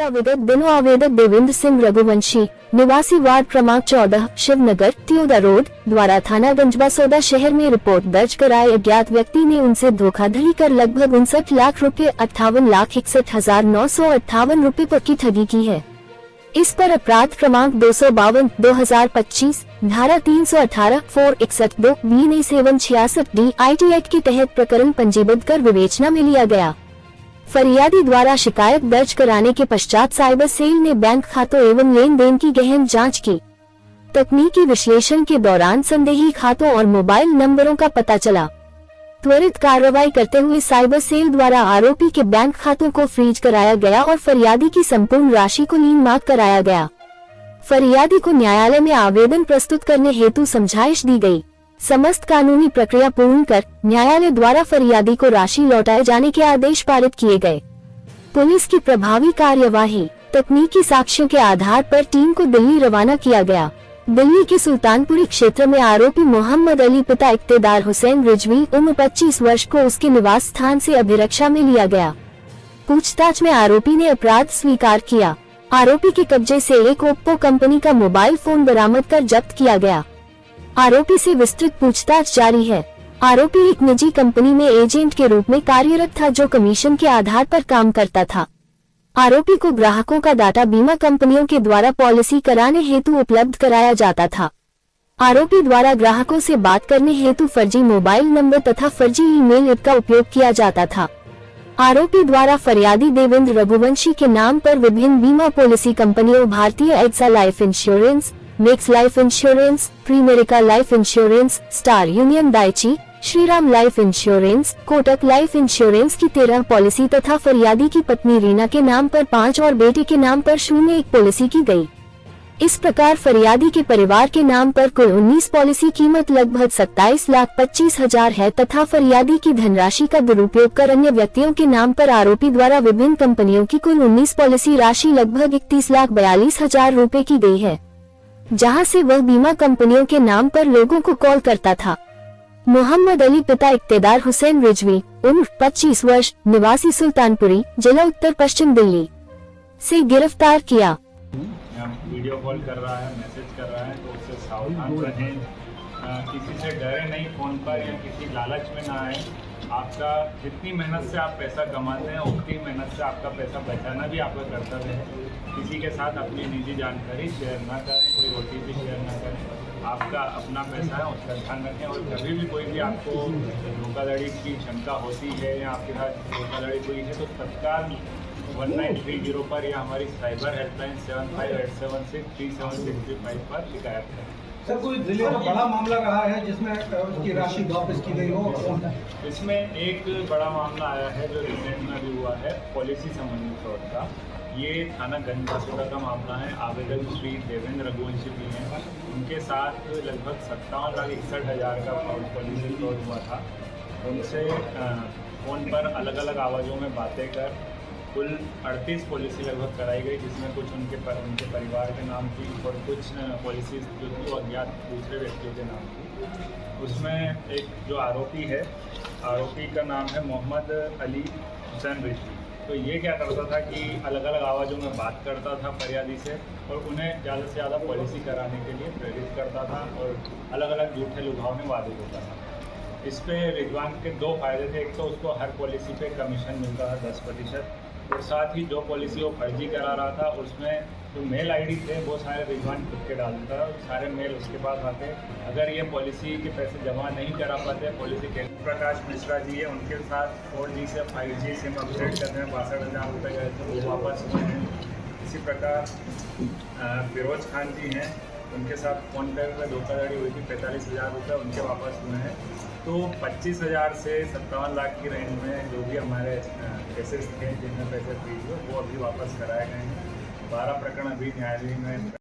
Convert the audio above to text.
विगत दिनों आवेदक देवेंद्र सिंह रघुवंशी निवासी वार्ड क्रमांक 14 शिवनगर त्योदा रोड द्वारा थाना गंजबासौदा शहर में रिपोर्ट दर्ज कराए अज्ञात व्यक्ति ने उनसे धोखाधड़ी कर लगभग 59 लाख रुपए 58,61,958 रुपए की ठगी की है। इस पर अपराध क्रमांक 252/2025 धारा 318 461 BN 766 DIT एक्ट के तहत प्रकरण पंजीबद्ध कर विवेचना में लिया गया। फरियादी द्वारा शिकायत दर्ज कराने के पश्चात साइबर सेल ने बैंक खातों एवं लेन देन की गहन जांच की। तकनीकी विश्लेषण के दौरान संदेही खातों और मोबाइल नंबरों का पता चला। त्वरित कार्रवाई करते हुए साइबर सेल द्वारा आरोपी के बैंक खातों को फ्रीज कराया गया और फरियादी की संपूर्ण राशि को लीन मार्क कराया गया। फरियादी को न्यायालय में आवेदन प्रस्तुत करने हेतु समझाइश दी गई। समस्त कानूनी प्रक्रिया पूर्ण कर न्यायालय द्वारा फरियादी को राशि लौटाए जाने के आदेश पारित किए गए। पुलिस की प्रभावी कार्यवाही। तकनीकी साक्ष्यों के आधार पर टीम को दिल्ली रवाना किया गया। दिल्ली के सुल्तानपुरी क्षेत्र में आरोपी मोहम्मद अली पिता इक्तेदार हुसैन रिजवी उम्र 25 वर्ष को उसके निवास स्थान से अभिरक्षा में लिया गया। पूछताछ में आरोपी ने अपराध स्वीकार किया। आरोपी के कब्जे से एक ओप्पो कंपनी का मोबाइल फोन बरामद कर जब्त किया गया। आरोपी से विस्तृत पूछताछ जारी है। आरोपी एक निजी कंपनी में एजेंट के रूप में कार्यरत था जो कमीशन के आधार पर काम करता था। आरोपी को ग्राहकों का डाटा बीमा कंपनियों के द्वारा पॉलिसी कराने हेतु उपलब्ध कराया जाता था। आरोपी द्वारा ग्राहकों से बात करने हेतु फर्जी मोबाइल नंबर तथा फर्जी ईमेल ऐप का उपयोग किया जाता था। आरोपी द्वारा फरियादी देवेंद्र रघुवंशी के नाम पर विभिन्न बीमा पॉलिसी कंपनियों Bharatiya AXA Life Insurance, Max Life Insurance, Pramerica Life Insurance, Star Union Daiichi, Shriram Life Insurance, Kotak Life Insurance की 13 पॉलिसी तथा फरियादी की पत्नी रीना के नाम पर 5 और बेटे के नाम पर 01 पॉलिसी की गई। इस प्रकार फरियादी के परिवार के नाम पर कुल 19 पॉलिसी कीमत लगभग 27,25,000 है तथा फरियादी की धनराशि का दुरुपयोग कर अन्य व्यक्तियों के नाम पर आरोपी द्वारा विभिन्न कंपनियों की कुल 19 पॉलिसी राशि लगभग 31,42,000 रुपए की गई है, जहां से वह बीमा कंपनियों के नाम पर लोगों को कॉल करता था। मोहम्मद अली पिता इक्तेदार हुसैन रिजवी उम्र 25 वर्ष निवासी सुल्तानपुरी जिला उत्तर पश्चिम दिल्ली से गिरफ्तार किया। वीडियो कॉल कर रहा है, मैसेज कर रहा है तो उससे सावधान रहें। किसी से डरे नहीं फोन पर या किसी लालच में ना आए। आपका जितनी मेहनत से आप पैसा कमाते हैं उतनी मेहनत से आपका पैसा बचाना भी आपका कर्तव्य है। किसी के साथ अपनी निजी जानकारी शेयर ना करें, कोई OTP शेयर ना करें। आपका अपना पैसा है उसका ध्यान रखें और कभी भी कोई भी आपको धोखाधड़ी की शंका होती है या आपके साथ धोखाधड़ी हुई है तो तत्काल 1930 पर या हमारी साइबर हेल्पलाइन 7587637635 पर शिकायत करें। सर कोई दिल्ली का बड़ा मामला रहा है जिसमें उसकी राशि वापस की गई हो? इसमें एक बड़ा मामला आया है जो रिसेंट में भी हुआ है पॉलिसी संबंधी फ्रॉड का। ये थाना गंजबासौदा का मामला है। आवेदक श्री देवेंद्र रघुवंशी भी हैं। उनके साथ लगभग 57,61,000 का पॉलिसी फ्रॉड हुआ था। उनसे फ़ोन पर अलग अलग आवाज़ों में बातें कर कुल 38 पॉलिसी लगभग कराई गई, जिसमें कुछ उनके परिवार के नाम की और कुछ पॉलिसी जो थी वो अज्ञात दूसरे व्यक्तियों के नाम की। उसमें एक जो आरोपी है, आरोपी का नाम है मोहम्मद अली हुसैन रिजवी। तो ये क्या करता था कि अलग अलग आवाज़ों में बात करता था फरियादी से और उन्हें ज़्यादा से ज़्यादा पॉलिसी कराने के लिए प्रेरित करता था और अलग अलग झूठे लुभावने वादे देता था। इस पे रिजवान के 2 फायदे थे। एक तो उसको हर पॉलिसी पे कमीशन मिलता था 10% और साथ ही जो पॉलिसी वो फर्जी करा रहा था उसमें जो मेल ID थे वो सारे रिजवान खुद के डालता था। सारे मेल उसके पास आते। अगर ये पॉलिसी के पैसे जमा नहीं करा पाते, पॉलिसी के प्रकाश मिश्रा जी है, उनके साथ 4G से 5G सिम अपडेट करने में 62,000 रुपये गए थे, वो वापस हुए हैं। इसी प्रकार फिरोज खान जी हैं, उनके साथ फ़ोन पे धोखाधड़ी हुई थी, 45,000 रुपये उनके वापस हुए हैं। तो 25,000 से 57 लाख की रेंज में जो भी हमारे केसेस थे जिनमें पैसे फ्रीज हुए वो अभी वापस कराए गए हैं। 12 प्रकरण अभी न्यायालय में